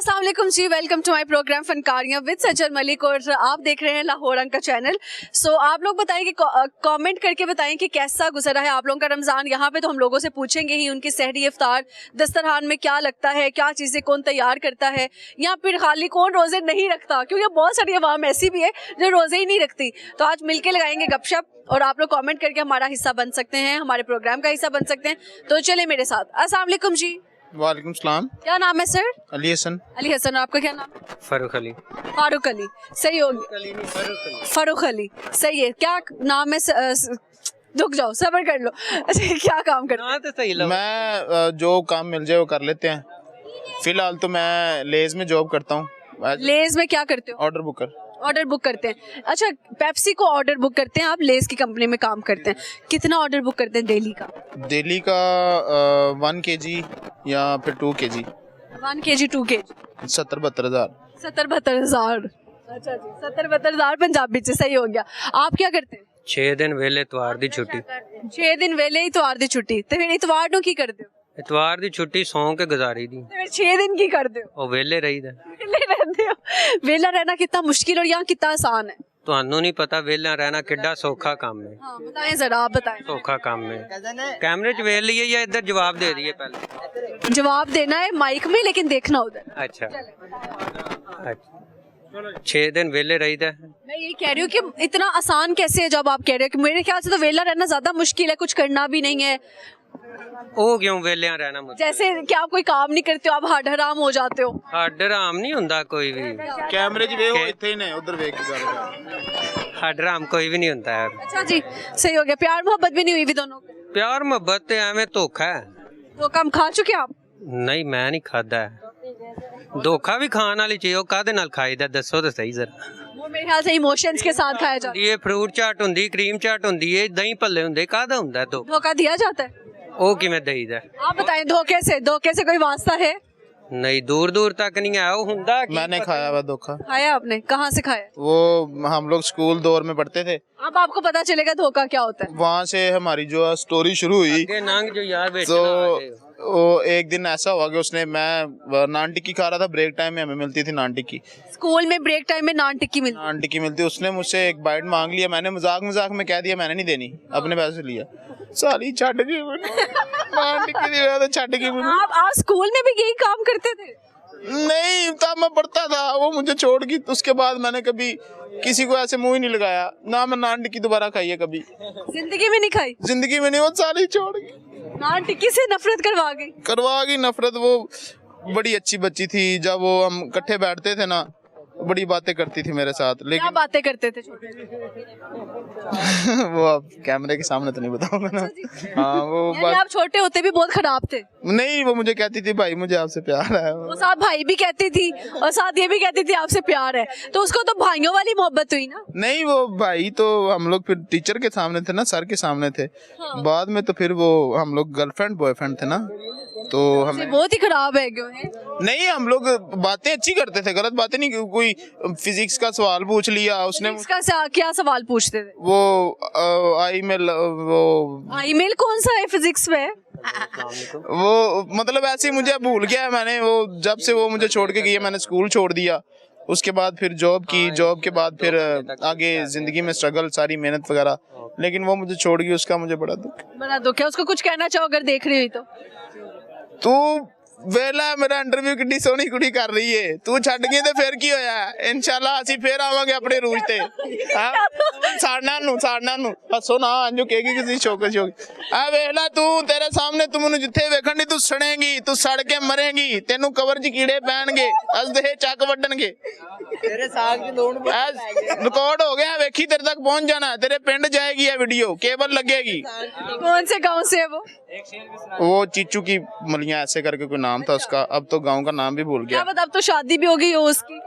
अस्सलाम वालेकुम जी, वेलकम टू माय प्रोग्राम फनकारियां विद सजल मलिक और आप देख रहे हैं लाहौर अंक का चैनल। सो आप लोग बताएं कि कमेंट करके बताएं कि कैसा गुजरा है आप लोगों का रमज़ान। यहाँ पे तो हम लोगों से पूछेंगे ही उनकी सहरी इफ्तार दस्तरखान में क्या लगता है, क्या चीज़ें कौन तैयार करता है, या फिर खाली कौन रोज़े नहीं रखता, क्योंकि बहुत सारी अवाम ऐसी भी है जो रोज़े ही नहीं रखती। तो आज मिल के लगाएंगे गपशप और आप लोग कॉमेंट करके हमारा हिस्सा बन सकते हैं, हमारे प्रोग्राम का हिस्सा बन सकते हैं। तो चले मेरे साथ। अस्सलाम वालेकुम जी। वालेकुम सलाम। क्या नाम है सर? अली हसन। अली हसन। आपका क्या नाम है? फारूक अली। फारूक अली, सही हो गया। फारूक अली, सही है। क्या नाम है? रुक जाओ, सब्र कर लो। अच्छा, क्या काम करते तो सही लगा। मैं जो काम मिल जाए वो कर लेते हैं। फिलहाल तो मैं लेज में जॉब करता हूँ। लेज में क्या करते हो? Order Booker. ऑर्डर बुक करते हैं। अच्छा, पेप्सी को ऑर्डर बुक करते हैं, आप लेज की कंपनी में काम करते हैं। कितना ऑर्डर बुक करते हैं डेली का? डेली का 1 kg या फिर 2 kg। 1 kg 2 kg 70-72 हज़ार। 70-72 हज़ार। अच्छा जी, 70-72 हज़ार पंजाबी से सही हो गया। आप क्या करते हैं? 6 दिन वेले इतवार दी छुट्टी। 6 दिन वेले इतवार दी छुट्टी। तो फिर इतवार ਨੂੰ ਕੀ ਕਰਦੇ ਹੋ? इतवार दी छुट्टी सौ के गुजारी दी। तो फिर 6 दिन ਕੀ ਕਰਦੇ ਹੋ? ਉਹ वेले रहीदा। वेले रहते हो। वेला रहना कितना मुश्किल और यहाँ कितना आसान है? ਤੁਹਾਨੂੰ नहीं पता वेला रहना किड्डा सौखा काम है। हाँ, बताएं जरा, आप बताएं। सौखा काम है। कैमरे च वेल लिए या इधर जवाब दे दिए पहले? जवाब देना है माइक में, लेकिन देखना उधर। अच्छा अच्छा 6 दिन वेले रहीदा। मैं ये कह रही हूँ कि इतना आसान कैसे है जब आप कह रहे हो कि मेरे ख्याल से तो वेला रहना ज्यादा मुश्किल है, कुछ करना भी नहीं है। ਉਹ क्यों वेलिया रहना मुझे? जैसे कि आप कोई काम नहीं करते हो, आप हड हराम हो जाते हो। हड हराम नहीं ਹੁੰਦਾ कोई भी। कैमरे च ਵੇਖੋ ਇੱਥੇ ਹੀ ਨੇ, ਉਧਰ ਵੇਖ ਕੇ ਗੱਲ ਕਰ। हड हराम कोई भी नहीं ਹੁੰਦਾ यार। अच्छा जी, सही हो गया। प्यार मोहब्बत भी नहीं हुई भी दोनों को? प्यार मोहब्बत ते एवें धोखा है। तो कम खा चुके आप? नहीं मैं नहीं खादा है। धोखा भी खान वाली चीज, कादे नाल खाईदा दसो तो सही जरा। वो मेरे ख्याल से इमोशंस के साथ खाया जाता ये फ्रूट चाट हुंदी, क्रीम चाट हुंदी है, दही भल्ले हुंदे, कादा हुंदा है। धोखा दिया जाता है? ਉਹ ਕਿਵੇਂ ਦੇਈਦਾ? आप बताएं, धोखे से कोई वास्ता है? नहीं दूर दूर तक नहीं है। वो हुंदा कि मैंने खाया हुआ धोखा। खाया आपने? कहाँ से खाया? वो हम लोग स्कूल दौर में पढ़ते थे। अब आपको पता चलेगा धोखा क्या होता है। वहाँ से हमारी जो स्टोरी शुरू हुई। आगे नांग जो यार बेचना तो आगे। वो एक दिन ऐसा हुआ कि उसने, मैं नान टिक्की खा रहा था, ब्रेक टाइम में हमें मिलती थी नान टिक्की। स्कूल में ब्रेक टाइम में नान टिक्की मिलती? उसने मुझसे एक बाइट मांग लिया। मैंने मजाक में कह दिया मैंने नहीं देनी, अपने पैसे लिया। साली छट गई नान टिक्की दी वजह से छट गई। आप स्कूल में भी यही काम करते थे? नहीं, तब मैं पढ़ता था, वो मुझे छोड़ गई। उसके बाद मैंने कभी किसी को ऐसे मुंह ही नहीं लगाया, ना मैं नान टिक्की दोबारा खाई है कभी जिंदगी में। नहीं खाई जिंदगी में? नहीं, वो साली छोड़ गई। नान टिक्की से नफरत करवा गई नफरत। वो बड़ी अच्छी बच्ची थी। जब वो हम इकट्ठे बैठते थे ना, बड़ी बातें करती थी मेरे साथ। लेकिन क्या बातें करते थे? वो अब कैमरे के सामने तो नहीं बताऊंगा ना। हाँ, वो यानी आप छोटे होते भी बहुत खराब थे? नहीं, वो मुझे कहती थी भाई मुझे आपसे प्यार है। वो साथ भाई भी कहती थी और साथ ये भी कहती थी आपसे प्यार है, तो उसको तो भाइयों वाली मोहब्बत हुई ना? नहीं, वो भाई तो हम लोग फिर टीचर के सामने थे ना, सर के सामने थे। हाँ। बाद में तो फिर वो हम लोग गर्लफ्रेंड बॉयफ्रेंड थे ना, तो हमें बहुत ही खराब है। क्यों है? नहीं, हम लोग बातें अच्छी करते थे, गलत बातें नहीं। कोई फिजिक्स का सवाल पूछ लिया उसने। इसका क्या सवाल पूछते थे? वो ईमेल कौन सा है फिजिक्स में? वो मतलब ऐसे ही मुझे भूल गया है मैंने। वो जब से वो मुझे छोड़ के गई है, मैंने स्कूल छोड़ दिया। उसके बाद फिर जॉब की, जॉब के बाद फिर आगे जिंदगी में स्ट्रगल, सारी मेहनत वगैरह। लेकिन वो मुझे छोड़ गई, उसका मुझे बड़ा दुख है। उसको कुछ कहना चाहो अगर देख रही हुई तो? तू वेला मेरा इंटरव्यू किड्डी सोहनी कुड़ी कर रही है, तू छड़ गई ते फिर की होया? इंशाल्लाह ਅਸੀਂ ਫੇਰ ਆਵਾਂਗੇ ਆਪਣੇ ਰੂਜ ਤੇ। ਸਾੜਨਾ ਨੂੰ ਹੱਸੋ ਨਾ, ਅੰਜੂ ਕਹੇਗੀ ਕਿਸੇ ਸ਼ੌਕ ਆ ਵੇਲਾ ਤੂੰ, ਤੇਰੇ ਸਾਹਮਣੇ ਤੂੰ ਮੈਨੂੰ ਜਿੱਥੇ ਵੇਖਣ ਦੀ ਤੂੰ ਸੜੇਂਗੀ, ਤੂੰ ਸੜ ਕੇ ਮਰੇਂਗੀ, ਤੈਨੂੰ ਕਵਰ 'ਚ ਕੀੜੇ ਪੈਣਗੇ, ਅਸਦੇ ਚੱਕ ਵੱਢਣਗੇ। तेरे साग की लोड रिकॉर्ड हो गया, वेखी तेरे तक पहुंच जाना। तेरे पिंड जाएगी ये वीडियो, केबल लगेगी। कौन से गांव से है वो चीचू की मलिया ऐसे करके कोई नाम था उसका, अब तो गांव का नाम भी भूल गया। क्या अब तो शादी भी हो गई हो उसकी?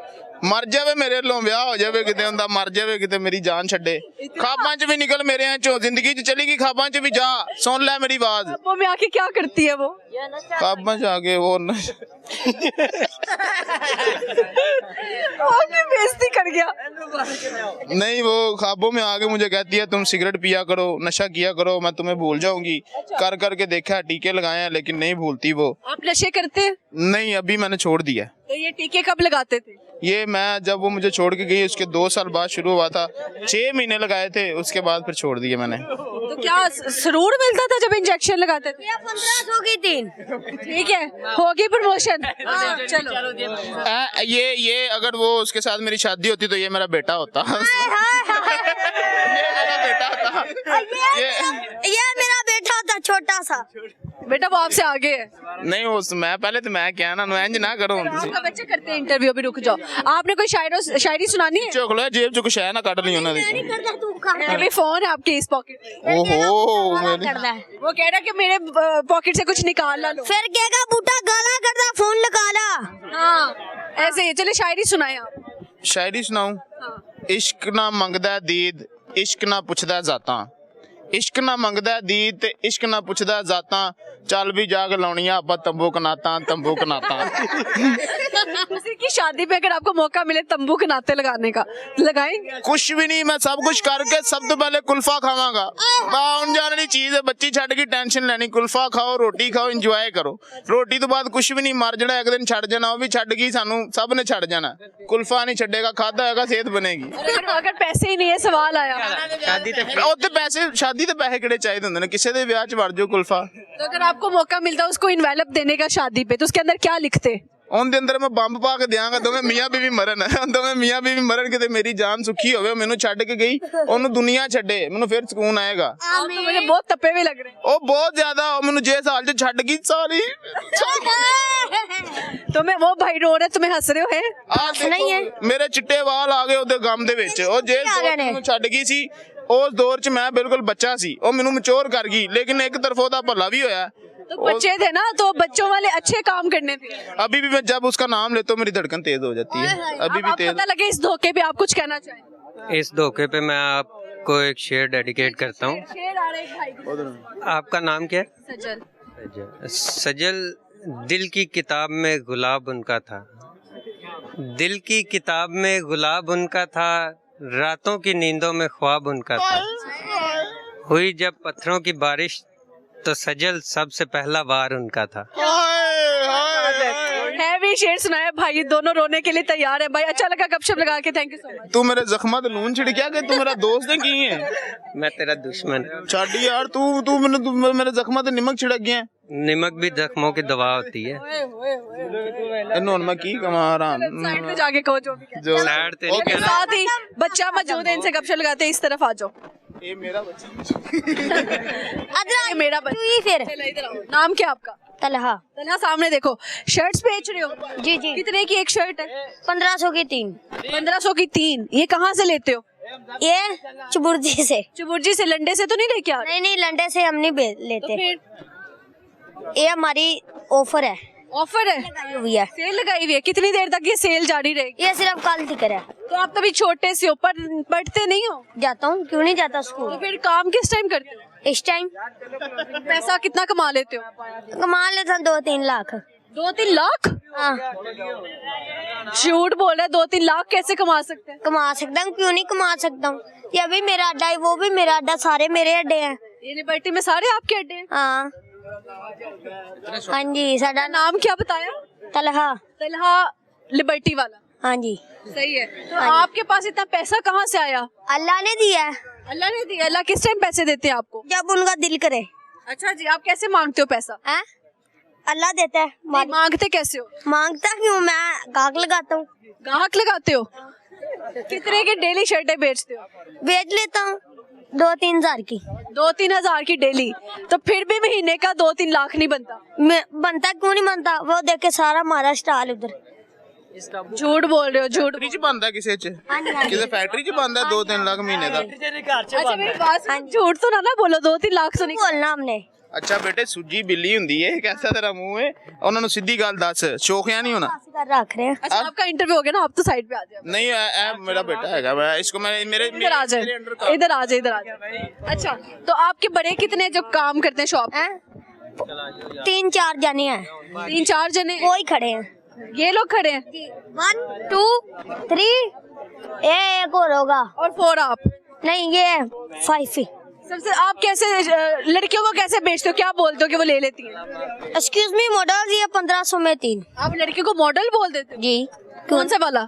मर जावे मेरे लो, ब्याह हो जावे किते हुंदा, मर जावे किते मेरी जान छड्डे। खाबां च भी निकल मेरे चो, जिंदगी च चली गई खाबां च भी जा। सुन ले मेरी आवाज। वो में आके क्या करती है वो? खाबां च आके वो बेइज्जती कर गया। नहीं, वो ख्वाबों में आके मुझे कहती है तुम सिगरेट पिया करो, नशा किया करो, मैं तुम्हें भूल जाऊंगी। कर के देखा, टीके लगाए हैं, लेकिन नहीं भूलती वो। आप नशे करते हैं? नहीं, अभी मैंने छोड़ दिया। तो ये टीके कब लगाते थे? ये मैं जब वो मुझे छोड़ के गई उसके 2 साल बाद शुरू हुआ था, 6 महीने लगाए थे, उसके बाद फिर छोड़ दिए मैंने। तो क्या सरूर मिलता था जब इंजेक्शन लगाते थे? 1500 की 3। ठीक है, होगी प्रमोशन। चलो ये अगर वो उसके साथ मेरी शादी होती तो ये मेरा बेटा होता। ये मेरा बेटा था। ये मेरा बेटा था छोटा सा। बेटा वो आपसे आगे है। नहीं वो मैं पहले तो मैं क्या ना इंज ना करो आपका बच्चे करते हैं इंटरव्यू, भी रुक जाओ। आपने कोई शायरी सुनानी है? चोक लो जेब चो कुछ है ना काट ली उन्होंने। अभी फोन है आपके इस पॉकेट में। ओहो वो कह रहा कि मेरे पॉकेट से कुछ निकाल ला लो। फिर कहेगा बूटा गाला करता फोन निकाला। हाँ ऐसे ही। चलिए शायरी सुनाए आप। शायरी सुनाऊं? इश्क ना मंगदा दीद, इश्क ना पुछदा जाता। इश्क ना मंगदा दीद ते इश्क ना पुछदा जाता। चल भी जाग लाउनियां आपां तंबू कनाता, तंबू कनाता। किसी की शादी पे अगर आपको मौका मिले तंबू के नाते लगाने का, लगाएंगे? कुछ भी नहीं, मैं सब कुछ करके सब तो पहले कुल्फा खावांगा। आउन जाने दी चीज है, बच्ची छड़ की टेंशन लेनी। कुल्फा खाओ, रोटी खाओ, इंजॉय करो। रोटी तो बाद कुछ भी नहीं, मर जाना एक दिन, छड़ जाना। वो भी छड़ गई, सानू सब ने छड़ जाना। कुल्फा नहीं छड़ेगा, खादा होगा सेहत बनेगी। अगर पैसे ही नहीं है, सवाल आया। शादी ते पैसे किहड़े चाहिए होंदे ने? किसी दे विआह च वड़ जाओ कुल्फा। तो अगर आपको मौका मिलता उसको इन्वेलप देने का शादी पे, तो उसके अंदर क्या लिखते? ਉਹਦੇ ਅੰਦਰ ਮੈਂ ਬੰਬ ਪਾ ਕੇ ਦਿਆਂਗਾ, ਦੋਵੇਂ ਮੀਆਂ ਬੀਵੀ ਮਰਨ। ਦੋਵੇਂ ਮੀਆਂ ਬੀਵੀ ਮਰਨ, ਕਿਤੇ ਮੇਰੀ ਜਾਨ ਸੁਖੀ ਹੋਵੇ, ਮੈਨੂੰ ਛੱਡ ਕੇ ਗਈ, ਉਹਨੂੰ ਦੁਨੀਆ ਛੱਡੇ, ਮੈਨੂੰ ਫਿਰ ਸਕੂਨ ਆਏਗਾ। तो मुझे बहुत तपे हुए लग रहे हैं। ਉਹ ਬਹੁਤ ਜ਼ਿਆਦਾ, ਉਹ ਮੈਨੂੰ ਜੇ ਸਾਲ ਚ ਛੱਡ ਗਈ ਸਾਰੀ। तो मैं वो भाई रो रहे, तुम्हें हंस रहे हो है? नहीं है। ਮੇਰੇ ਚਿੱਟੇ ਵਾਲ ਆ ਗਏ ਉਹਦੇ ਗਮ ਦੇ ਵਿੱਚ। ਉਹ ਜੇ ਮੈਨੂੰ ਛੱਡ ਗਈ ਸੀ ਉਸ ਦੌਰ ਚ ਮੈਂ ਬਿਲਕੁਲ ਬੱਚਾ ਸੀ, ਉਹ ਮੈਨੂੰ ਮੈਚੁਰ ਕਰ ਗਈ। ਲੇਕਿਨ ਇੱਕ ਤਰਫ ਉਹਦਾ ਭਲਾ ਵੀ ਹੋਇਆ। तो बच्चे थे ना, तो बच्चों वाले अच्छे काम करने थे। अभी भी मैं जब उसका नाम लेता हूँ मेरी धड़कन तेज हो जाती है। अभी भी तेज। पता लगे इस धोखे पे आप कुछ कहना चाहें? इस धोखे पे मैं आपको एक शेर डेडिकेट करता हूँ। शेर आ रहे हैं भाई। आपका नाम क्या है? सजल। सजल दिल की किताब में गुलाब उनका था, दिल की किताब में गुलाब उनका था, रातों की नींदों में ख्वाब उनका था। हुई जब पत्थरों की बारिश तो सजल सबसे पहला वार उनका था। हैवी शेर सुनाया भाई, दोनों रोने के लिए तैयार है भाई। अच्छा लगा गपशप लगा के, थैंक यू सो मच। तू मेरे जख्मा ते लून छिड़किया कि तू मेरा दोस्त है की है? मैं तेरा दुश्मन। छाड़ी यार, तू मेरे जख्मा ते नमक छिड़क गया। नमक भी जख्मों की दवा होती है। इन्हों मैं की कमा रहा साइड पे जाके कहो जो भी कहना। जो साइड तेरी है। कहना। साथ ही बच्चा मौजूद है, इनसे गपशप लगाते हैं। इस तरफ आ जाओ। ये मेरा बच्चा। ये मेरा बच्चा। ही फिर चलो इधर आओ। नाम क्या आपका? तलहा। तन्हा, सामने देखो। शर्ट्स बेच रहे हो? जी जी। कितने की एक शर्ट है? 1500 की 3। 1500 की 3। ये कहाँ से लेते हो? ये चुबुर्जी से। चुबुर्जी से? लंडे से तो नहीं लेके आ रहे? नहीं लंडे से हम नहीं लेते। तो फिर ये हमारी ऑफर है, ऑफर है, लगाई हुई है। सेल लगाई हुई है। कितनी देर तक ये सेल जारी रहेगी? ये सिर्फ कल तक है। तो आप तभी छोटे से हो, पढ़ते नहीं हो? जाता हूँ, क्यों नहीं जाता तो स्कूल। फिर काम किस टाइम करते हो? इस टाइम पैसा कितना कमा लेते हो? कमा लेता 2-3 लाख। 2-3 लाख? हाँ झूठ बोल रहे। 2-3 लाख कैसे कमा सकते हैं? कमा सकता हूँ, क्यों नहीं कमा सकता हूँ। ये भी मेरा अड्डा है, वो भी मेरा अड्डा, सारे मेरे अड्डे हैं। ये लिबर्टी में सारे आपके अड्डे हैं? हाँ हाँ जी। साडा नाम क्या बताया? तलहा। तलहा लिबर्टी वाला। हाँ जी। सही है। तो आपके पास इतना पैसा कहाँ से आया? अल्लाह ने दिया है। अल्लाह ने दिया। अल्लाह किस टाइम पैसे देते हैं आपको? जब उनका दिल करे। अच्छा जी, आप कैसे मांगते हो पैसा? है अल्लाह देता है। मांगते कैसे हो? मांगता क्यों, मैं गाहक लगाता हूँ। गाहक लगाते हो? कितने की डेली शर्टें बेचते हो? बेच लेता हूँ 2-3 हजार की। 2-3 हजार की डेली? तो फिर भी महीने का 2-3 लाख नहीं बनता? बनता क्यों नहीं बनता, वो देख के सारा हमारा स्टॉल उधर। झूठ बोल रहे हो, झूठ। फैक्ट्री च बनदा किसे च? किसे फैक्ट्री च बनदा 2-3 लाख महीने दा? अच्छा मेरी बात सुन, झूठ तो ना बोलो। 2-3 लाख तो नहीं बोलना हमने। अच्छा बेटे, सुजी बिल्ली हुंदी है, कैसा तेरा मुंह है? ਉਹਨਾਂ ਨੂੰ ਸਿੱਧੀ ਗੱਲ ਦੱਸ, ਸ਼ੋਖਿਆ ਨਹੀਂ ਹੋਣਾ। रख रहे हैं। अच्छा आपका इंटरव्यू हो गया ना, आप तो साइड पे आ जाओ। नहीं ऐ मेरा बेटा है, मैं इसको मेरे इधर आ जाए, इधर आ जाए, इधर आ जाए। अच्छा तो आपके बड़े कितने जो काम करते हैं शॉप? 3-4 जने हैं। 3-4 जने? वो ही खड़े हैं। ये लोग खड़े हैं? 1 2 3 एक और होगा। और 4 आप? नहीं ये 5 ही। सबसे आप कैसे लड़कियों को कैसे बेचते हो, क्या बोलते हो कि वो ले लेती हैं? एक्सक्यूज मी मॉडल, ये 1500 में 3 आप लड़की को मॉडल बोल देते हो? जी। कौन सा वाला?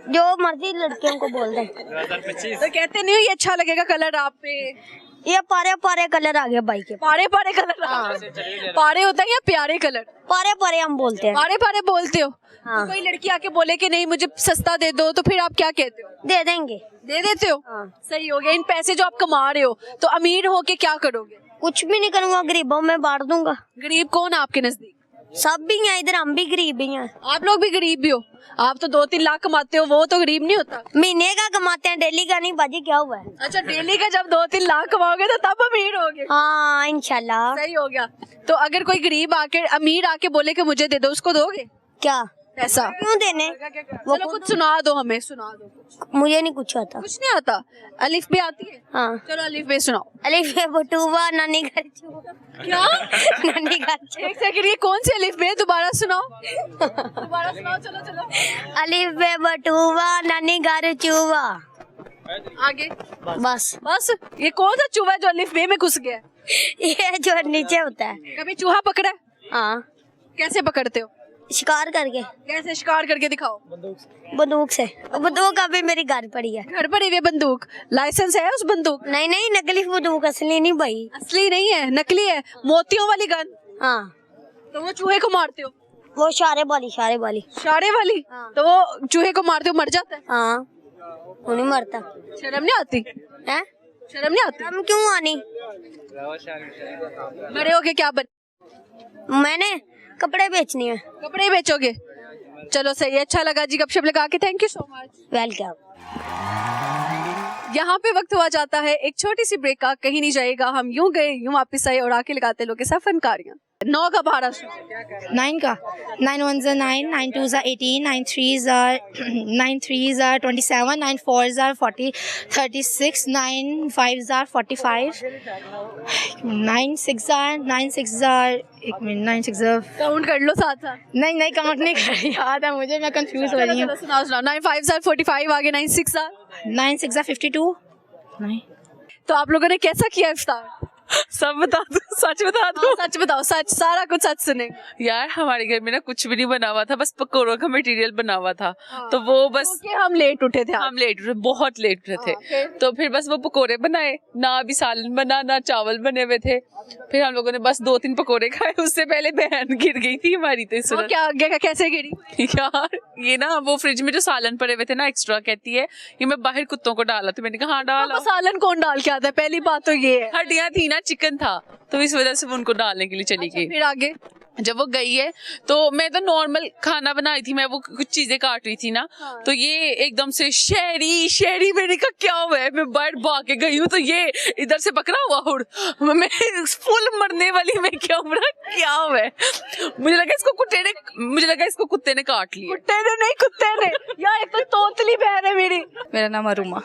जो मर्जी लड़कियों को बोल दे। तो कहते नहीं हो ये अच्छा लगेगा कलर आप पे? ये पारे पारे कलर आ गया बाइक के। पारे पारे कलर पारे होता है या प्यारे कलर? पारे पारे हम बोलते हैं। पारे पारे बोलते हो? हाँ। तो कोई लड़की आके बोले कि नहीं मुझे सस्ता दे दो, तो फिर आप क्या कहते हो? दे देंगे। दे देते हो? हाँ। सही हो गया। इन पैसे जो आप कमा रहे हो तो अमीर हो के क्या करोगे? कुछ भी नहीं करूँगा, गरीबों में बांट दूंगा। गरीब कौन है आपके नजदीक? सब भी हैं इधर, हम भी गरीब ही हैं। आप लोग भी गरीब भी हो? आप तो 2-3 लाख कमाते हो, वो तो गरीब नहीं होता। महीने का कमाते हैं, डेली का नहीं। बाजी क्या हुआ है? अच्छा, डेली का जब 2-3 लाख कमाओगे तो तब अमीर होगे। हाँ इंशाल्लाह। सही हो गया। तो अगर कोई गरीब आके अमीर आके बोले कि मुझे दे दो, उसको दोगे क्या पैसा? क्यों देने? चलो कुछ सुना दो, हमें सुना दो कुछ। मुझे नहीं कुछ आता। कुछ नहीं आता? अलिफ बे आती है? हाँ। चलो अलिफ बे सुनाओ। अलिफ बे बटूवा नानी घर चूहा। क्या? नानी घर चूहा। एक सेकंड, ये कौन सी अलिफ बे? दोबारा सुनाओ, दोबारा सुनाओ। चलो चलो। अलिफ बे बटूवा नानी घर चूहा। आगे बस बस। ये कौन सा चूहा है जो अलिफ बे में घुस गया है? ये जो नीचे होता है। कभी चूहा पकड़ा है? हाँ। कैसे पकड़ते हो? शिकार करके। कैसे शिकार करके दिखाओ। बंदूक से। बंदूक अभी मेरी घर पड़ी है। घर पर ही है बंदूक? लाइसेंस है उस बंदूक? नहीं नहीं, नकली बंदूक, असली नहीं भाई। असली नहीं है, नकली है। मोतियों वाली गन? हाँ। तो वो चूहे को मारते हो? वो शारे वाली, शारे वाली। शारे वाली? हाँ। तो वो चूहे को मारते हो मर जाता है? हाँ। वो नहीं मरता शर्म नहीं आती? है? शर्म नहीं आती? हम क्यों आनी? बड़े होके क्या बन? मैंने कपड़े बेचनी है। कपड़े बेचोगे? चलो सही है, अच्छा लगा जी गपशप लगा के। Thank you so much. Welcome. यहाँ पे वक्त हुआ जाता है एक छोटी सी ब्रेक का। कहीं नहीं जाएगा, हम यूं गए यूं वापस आए और आके लगाते लोग के साथ फनकारियां। 9 का भाड़ा 9 का 9 1s are 9, 9 2s are 18, 9 3s are 9 3s are 27, 9 4s are 40, 36, 9 5s are 45, 9 6s are 1 minute, 9 6 are count कर लो साथ साथ। नहीं काउंट नहीं कर रही, याद है मुझे, मैं कंफ्यूज हो रही हूँ। चलो सुनाओ सुनाओ। 9 5 are 45, आगे 9 6 are 9 6 are 52, 9 तो आप लोगों ने कैसा किया इफ्तार? सब बता दो, सच बता दो। हाँ, सच बताओ, सच, सारा कुछ सच सुने। यार हमारे घर में ना कुछ भी नहीं बना हुआ था, बस पकौड़ों का मटेरियल बना हुआ था। हाँ। तो वो बस क्योंकि हम लेट उठे थे आज। हम लेट उठे, बहुत लेट उठे थे। फिर? तो फिर बस वो पकोड़े बनाए, ना अभी सालन बना ना चावल बने हुए थे। फिर हम लोगों ने बस 2-3 पकोड़े खाए। उससे पहले बहन गिर गई थी हमारी। तो इस वो क्या कैसे गिरी? यार ये ना वो फ्रिज में जो सालन पड़े हुए थे ना एक्स्ट्रा, कहती है ये मैं बाहर कुत्तों को डाला। तो मैंने कहा हाँ डाला। तो सालन कौन डाल के आता है? पहली बात तो ये है। हड्डियां थी ना, चिकन था, तो इस वजह से वो उनको डालने के लिए चली गई। फिर आगे जब वो गई है तो मैं तो नॉर्मल खाना बनाई थी, मैं वो कुछ चीजें काट रही थी ना। हाँ। तो ये एकदम से शहरी मैंने कहा क्या हुआ है? मैं बाहर भाग के गई हूँ तो ये इधर से पकड़ा हुआ हुड, मैं फुल मरने वाली। मैं क्या हुआ है? मुझे लगा इसको कुत्ते ने काट लिया। कुत्ते ने नहीं, कुत्ते ने। यार एक तो तोतली बहन है मेरी। मेरा नाम अरुमा।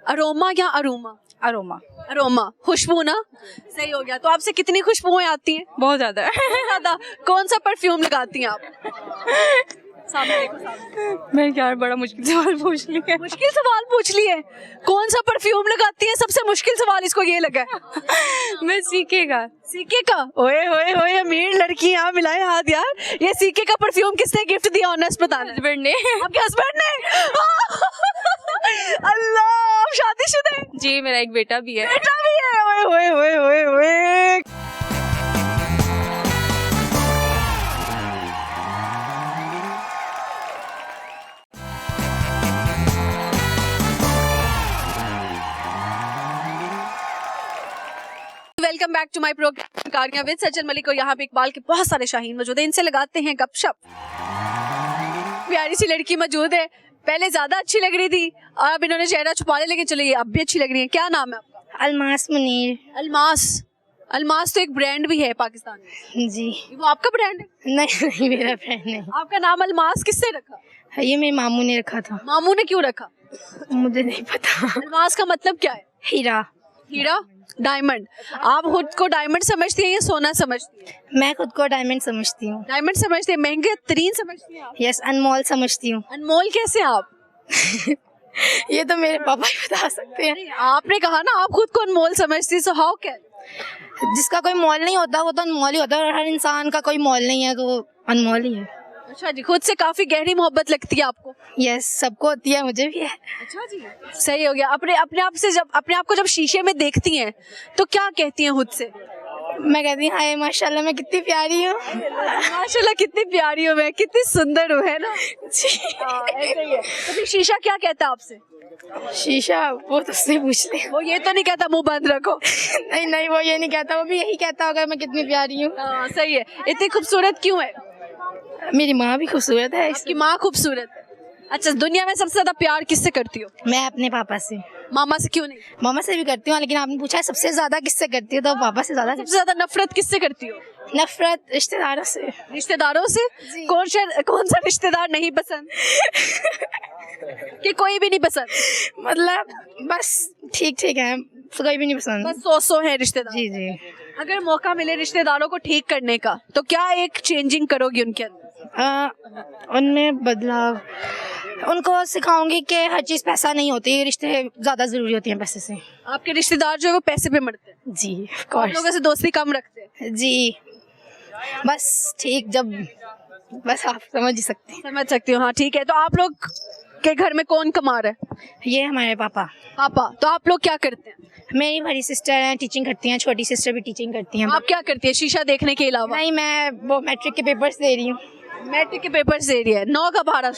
अरोमा या अरोमा? अरोमा, खुशबू ना? सही हो गया। तो आपसे कितनी खुशबुएं आती हैं? बहुत ज्यादा है। ज्यादा। कौन सा परफ्यूम लगाती हैं आप? सामने देखो, सामने। मैं यार बड़ा मुश्किल सवाल पूछ लिया। मुश्किल सवाल पूछ लिए। कौन सा परफ्यूम लगाती है? सबसे मुश्किल सवाल इसको ये लगा है। मैं सीखेगा। सीके का? ओए होए होए, अमीर लड़की यहाँ मिलाए हाथ यार। ये सीके का परफ्यूम किसने गिफ्ट दिया? ऑनेस्ट बताना। हस्बैंड ने। आपके हस्बैंड ने? अल्लाह, आप शादीशुदा हैं? जी मेरा एक बेटा भी है। बेटा भी है? ओए होए होए होए होए। Welcome back to my program कारियां विद सजल मलिक। और यहाँ पे इकबाल के बहुत सारे शाहीन मौजूद है, इनसे लगाते हैं गपशप। प्यारी सी लड़की मौजूद है, पहले ज्यादा अच्छी लग रही थी और अब इन्होंने चेहरा छुपा लिया, लेकिन चलो ये अब भी अच्छी लग रही है। क्या नाम है आपका? अलमास मुनीर। अलमास तो एक ब्रांड भी है पाकिस्तान में। जी। वो आपका ब्रांड है? नहीं मेरा फ्रेंड नहीं। आपका नाम अलमास किससे रखा? ये मेरे मामू ने रखा था। मामू ने क्यों रखा? मुझे नहीं पता। अलमास का मतलब क्या है? हीरा, डायमंड। आप खुद को डायमंड समझती हैं या सोना समझती हैं? मैं खुद को डायमंड समझती हूँ। डायमंड समझते हैं? महंगे तरीन समझती हैं आप? यस, अनमोल समझती हूँ। अनमोल कैसे आप? ये तो मेरे पापा ही बता सकते हैं। आपने कहा ना आप खुद को अनमोल समझती, सो हाउ कैन? जिसका कोई मोल नहीं होता वो तो अनमोल ही होता है, और हर इंसान का कोई मोल नहीं है तो अनमोल ही है। अच्छा जी, खुद से काफी गहरी मोहब्बत लगती है आपको? यस, सबको होती है, मुझे भी है। अच्छा जी, सही हो गया। अपने अपने आप से जब अपने आप को जब शीशे में देखती हैं तो क्या कहती हैं खुद से? मैं कहती हूँ हाय माशाल्लाह मैं कितनी प्यारी हूँ। माशाल्लाह कितनी प्यारी हूँ मैं, कितनी सुंदर हूँ, है ना? हाँ, ऐसे ही है। तो फिर शीशा क्या कहता है आपसे? शीशा वो तो उससे पूछ ले। वो ये तो नहीं कहता मुंह बंद रखो? नहीं नहीं, वो ये नहीं कहता, वो भी यही कहता होगा मैं कितनी प्यारी हूँ। हाँ, सही है। इतनी खूबसूरत क्यों है? मेरी माँ भी खूबसूरत है। आपकी माँ खूबसूरत है। अच्छा, दुनिया में सबसे ज्यादा प्यार किससे करती हो? मैं अपने पापा से। मामा से क्यों नहीं? मामा से भी करती हूँ, लेकिन आपने पूछा है सबसे ज्यादा किससे करती हूँ, तो पापा से ज्यादा। सबसे ज्यादा नफरत किससे करती हो? नफरत रिश्तेदारों से। रिश्तेदारों से? कौन सा रिश्तेदार नहीं पसंद? कि कोई भी नहीं पसंद? मतलब बस ठीक ठीक है, कोई भी नहीं पसंद। बस सौ है रिश्तेदार। जी जी। अगर मौका मिले रिश्तेदारों को ठीक करने का तो क्या एक चेंजिंग करोगी उनके अंदर? उनमें बदलाव, उनको सिखाऊंगी कि हर चीज़ पैसा नहीं होती, रिश्ते ज़्यादा ज़रूरी होती हैं पैसे से। आपके रिश्तेदार जो है वो पैसे पे मरते हैं? जी ऑफ आप कोर्स। लोगों से दोस्ती कम रखते हैं? जी बस ठीक, जब बस आप समझ ही सकते हैं। समझ सकती हूँ। हाँ ठीक है। तो आप लोग के घर में कौन कमा रहा है? ये हमारे पापा। पापा। तो आप लोग क्या करते हैं? मेरी बड़ी सिस्टर है, टीचिंग करती हैं, छोटी सिस्टर भी टीचिंग करती हैं। आप क्या करती है शीशा देखने के अलावा? नहीं, मैं वो मैट्रिक के पेपर्स दे रही हूँ। मैट्रिक के पेपर्स दे रही है। 9 का भाड़ा?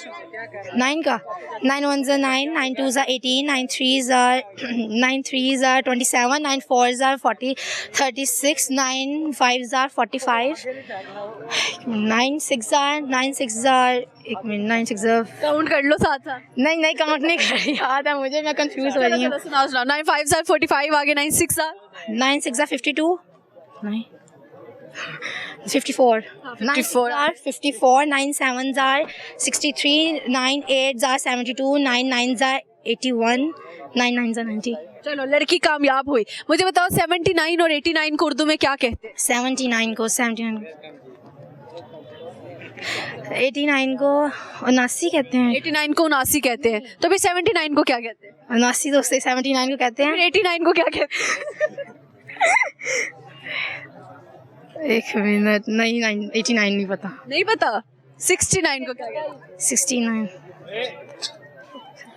9 का 9 1 9, 9 2 18, 9 3 27, 9 4 40, 36, 9 5 45, 9 6 एक मिनट, 9 6 काउंट कर लो साथ साथ। नहीं काउंट नहीं कर रही, याद है मुझे, मैं कंफ्यूज हो रही हूँ। सुनाओ 9 5 45, आगे 9 6 9 6 52, 9 54, 54, 9 7 63, 9 8 72, 9 9 81, 9 9 90। चलो, लड़की कामयाब हुई। मुझे बताओ 79 और 89 को उर्दू में क्या कहते हैं? 79 को 89 को 79 कहते हैं। 89 को 79 कहते हैं। तो फिर 79 को क्या कहते हैं? 79 तो 79 को कहते हैं। फिर 89 को क्या कहते हैं? एक मिनट, नहीं 89 नहीं पता। नहीं पता? 69 को क्या कहते हैं? 69,